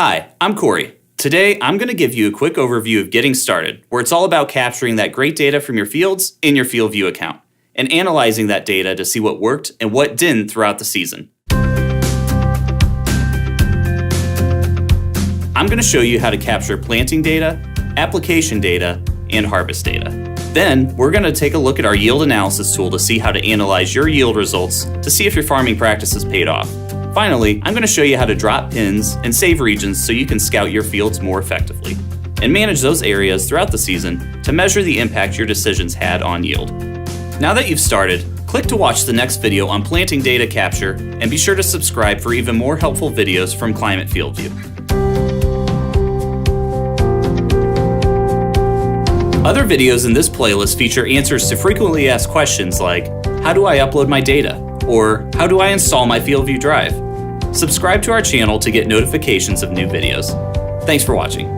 Hi, I'm Corey. Today, I'm going to give you a quick overview of getting started, where it's all about capturing that great data from your fields in your FieldView account, and analyzing that data to see what worked and what didn't throughout the season. I'm going to show you how to capture planting data, application data, and harvest data. Then, we're going to take a look at our yield analysis tool to see how to analyze your yield results to see if your farming practices paid off. Finally, I'm going to show you how to drop pins and save regions so you can scout your fields more effectively and manage those areas throughout the season to measure the impact your decisions had on yield. Now that you've started, click to watch the next video on planting data capture and be sure to subscribe for even more helpful videos from Climate FieldView. Other videos in this playlist feature answers to frequently asked questions like, how do I upload my data? Or how do I install my FieldView drive? Subscribe to our channel to get notifications of new videos. Thanks for watching.